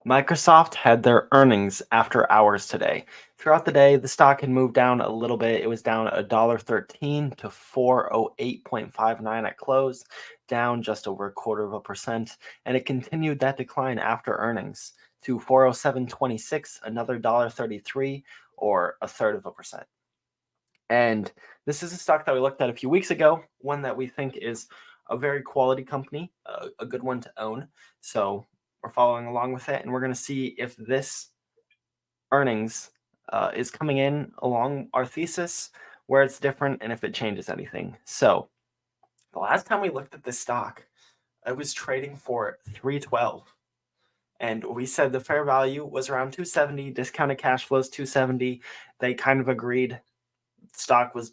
Microsoft had their earnings after hours today. Throughout the day, the stock had moved down a little bit. It was down $1.13 to 408.59 at close, down just over a quarter of a percent, and it continued that decline after earnings to 407.26, another $1.33 or a third of a percent. And this is a stock that we looked at a few weeks ago, one that we think is a very quality company, a good one to own. So we're following along with it, and we're going to see if this earnings is coming in along our thesis, where it's different, and if it changes anything. So the last time we looked at this stock, it was trading for 312. And we said the fair value was around 270, discounted cash flows 270. They kind of agreed. Stock was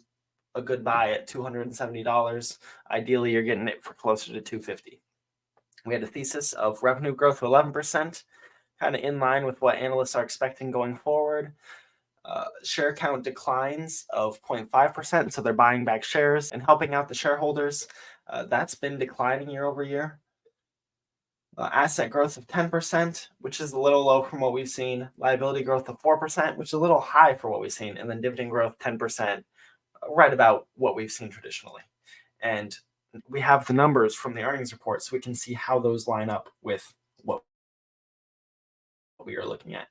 a good buy at $270. Ideally, you're getting it for closer to $250. We had a thesis of revenue growth of 11%, kind of in line with what analysts are expecting going forward. Share count declines of 0.5%, so they're buying back shares and helping out the shareholders. That's been declining year over year. Asset growth of 10%, which is a little low from what we've seen. Liability growth of 4%, which is a little high for what we've seen. And then dividend growth 10%, right about what we've seen traditionally. And we have the numbers from the earnings report, so we can see how those line up with what we are looking at.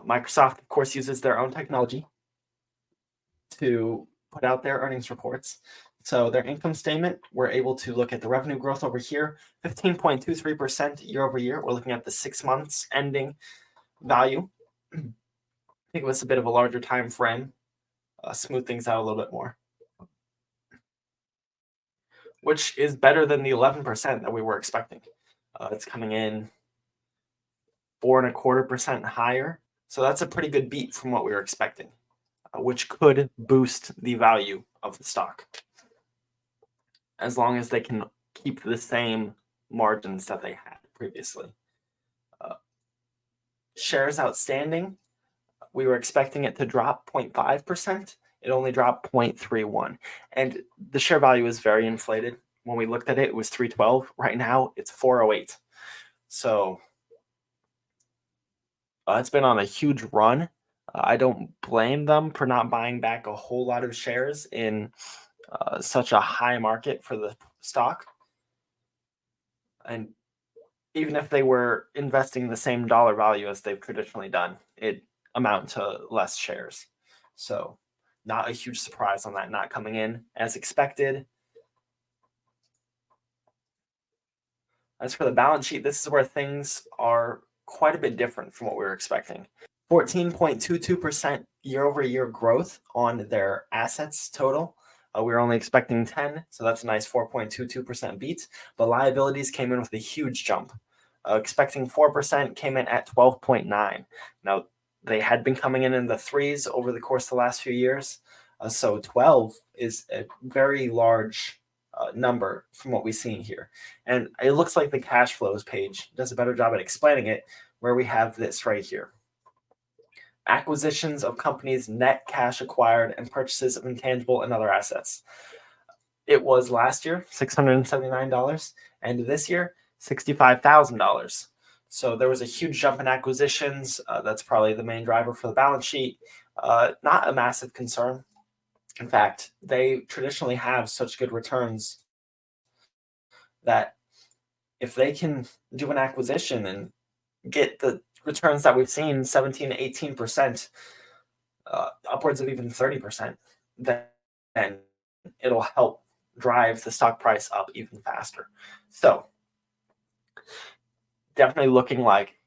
Microsoft, of course, uses their own technology to put out their earnings reports. So their income statement, we're able to look at the revenue growth over here, 15.23% year over year. We're looking at the 6 months ending value. I think it was a bit of a larger time frame, smooth things out a little bit more, which is better than the 11% that we were expecting. It's coming in 4.25% higher. So that's a pretty good beat from what we were expecting, which could boost the value of the stock, as long as they can keep the same margins that they had previously. Shares outstanding, we were expecting it to drop 0.5%. It only dropped 0.31. And the share value is very inflated. When we looked at it, it was 312. Right now, it's 408. So it's been on a huge run. I don't blame them for not buying back a whole lot of shares in such a high market for the stock. And even if they were investing the same dollar value as they've traditionally done, it amount to less shares. So not a huge surprise on that not coming in as expected. As for the balance sheet, this is where things are quite a bit different from what we were expecting. 14.22% year over year growth on their assets total. We were only expecting 10, so that's a nice 4.22% beat. But liabilities came in with a huge jump. Expecting 4%, came in at 12.9. Now, they had been coming in the threes over the course of the last few years. So 12 is a very large number from what we've seen here. And it looks like the cash flows page does a better job at explaining it, where we have this right here. Acquisitions of companies, net cash acquired, and purchases of intangible and other assets. It was last year $679, and this year $65,000. So there was a huge jump in acquisitions. That's probably the main driver for the balance sheet. Not a massive concern. In fact, they traditionally have such good returns that if they can do an acquisition and get the returns that we've seen, 17 to 18%, upwards of even 30%, then it'll help drive the stock price up even faster. So definitely looking like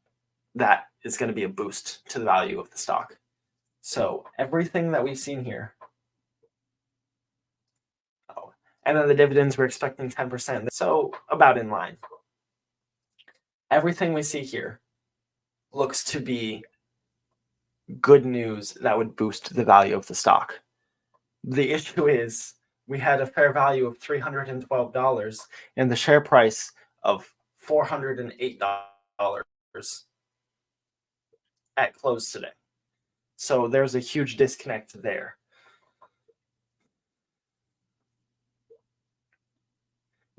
that is going to be a boost to the value of the stock. So everything that we've seen here. Oh, and then the dividends, we're expecting 10%. So about in line. Everything we see here looks to be good news that would boost the value of the stock. The issue is we had a fair value of $312 and the share price of $408 at close today. So there's a huge disconnect there.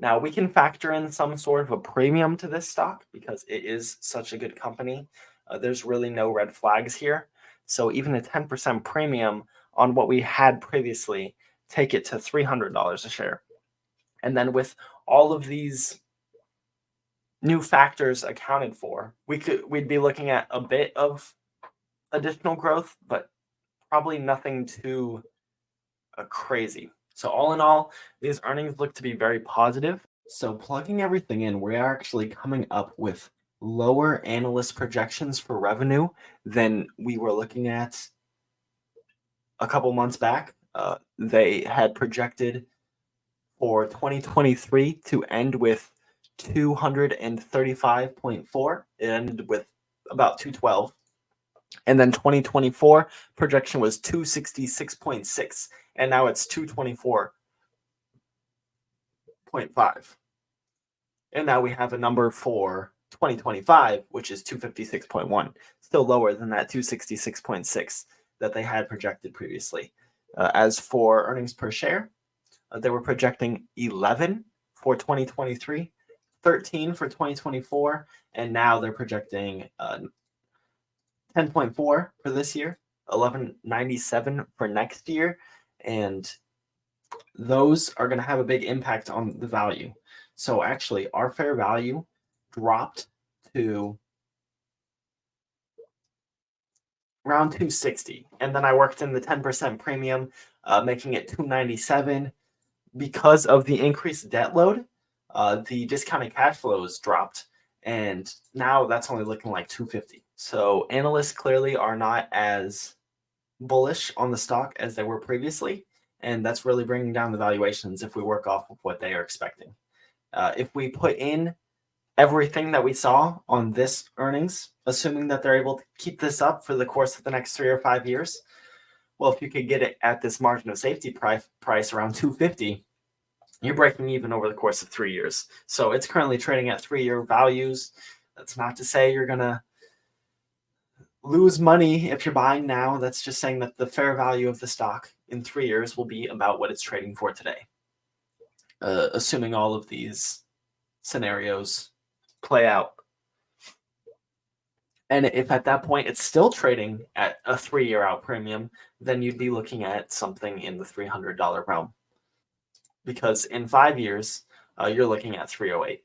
Now, we can factor in some sort of a premium to this stock because it is such a good company. There's really no red flags here. So even a 10% premium on what we had previously, take it to $300 a share. And then with all of these new factors accounted for, we'd be looking at a bit of additional growth, but probably nothing too crazy. So all in all, these earnings look to be very positive. So plugging everything in, we are actually coming up with lower analyst projections for revenue than we were looking at a couple months back. They had projected for 2023 to end with 235.4. It ended with about 212. And then 2024 projection was 266.6, and now it's 224.5. And now we have a number for 2025, which is 256.1, still lower than that 266.6 that they had projected previously. As for earnings per share, they were projecting 11 for 2023, 13 for 2024, and now they're projecting 10.4 for this year, 11.97 for next year, and those are going to have a big impact on the value. So actually, our fair value dropped to around 260, and then I worked in the 10% premium, making it 297. Because of the increased debt load, the discounted cash flows dropped, and now that's only looking like 250. So analysts clearly are not as bullish on the stock as they were previously, and that's really bringing down the valuations if we work off of what they are expecting. If we put in everything that we saw on this earnings, assuming that they're able to keep this up for the course of the next 3 or 5 years, well, if you could get it at this margin of safety price around 250, you're breaking even over the course of 3 years. So it's currently trading at 3-year values. That's not to say you're going to lose money if you're buying now. That's just saying that the fair value of the stock in 3 years will be about what it's trading for today, assuming all of these scenarios play out. And if at that point it's still trading at a 3-year out premium, then you'd be looking at something in the $300 realm. Because in 5 years, you're looking at 308.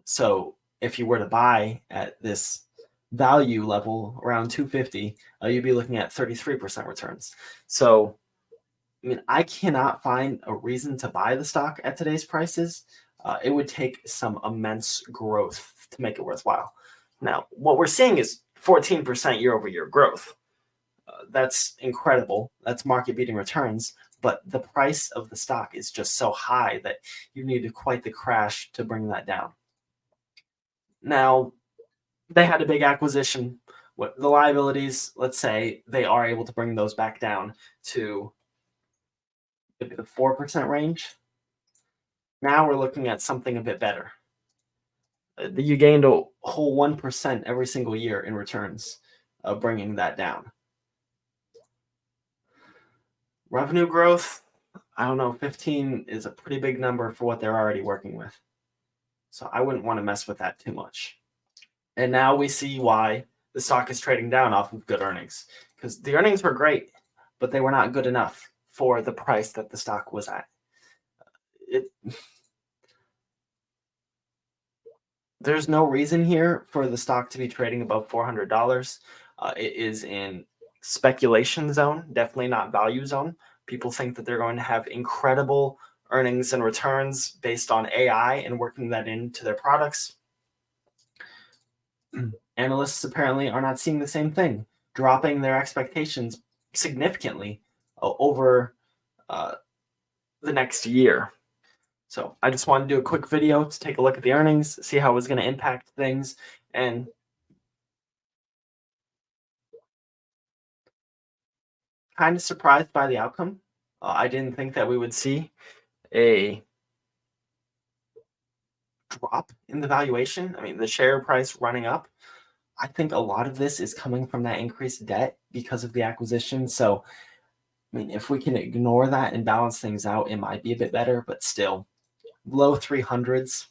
So if you were to buy at this value level around 250, you'd be looking at 33% returns. So, I mean, I cannot find a reason to buy the stock at today's prices. It would take some immense growth to make it worthwhile. Now, what we're seeing is 14% year over year growth. That's incredible. That's market beating returns. But the price of the stock is just so high that you need quite the crash to bring that down. Now, they had a big acquisition. What the liabilities, let's say they are able to bring those back down to maybe the 4% range. Now we're looking at something a bit better. You gained a whole 1% every single year in returns, bringing that down. Revenue growth, I don't know, 15 is a pretty big number for what they're already working with. So I wouldn't want to mess with that too much. And now we see why the stock is trading down off of good earnings, because the earnings were great, but they were not good enough for the price that the stock was at. There's no reason here for the stock to be trading above $400. It is in speculation zone, definitely not value zone. People think that they're going to have incredible earnings and returns based on AI and working that into their products. Analysts apparently are not seeing the same thing, dropping their expectations significantly over the next year. So I just wanted to do a quick video to take a look at the earnings, see how it was going to impact things, and kind of surprised by the outcome. I didn't think that we would see a drop in the valuation. I mean, the share price running up. I think a lot of this is coming from that increased debt because of the acquisition. So, I mean, if we can ignore that and balance things out, it might be a bit better, but still, Low 300s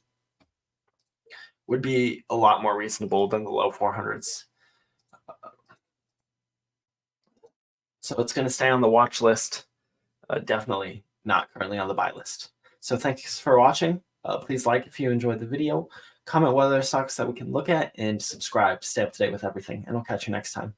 would be a lot more reasonable than the low 400s. So it's going to stay on the watch list. Definitely not currently on the buy list. So thanks for watching. Please like if you enjoyed the video, comment what other stocks that we can look at, and subscribe to stay up to date with everything. And I'll catch you next time.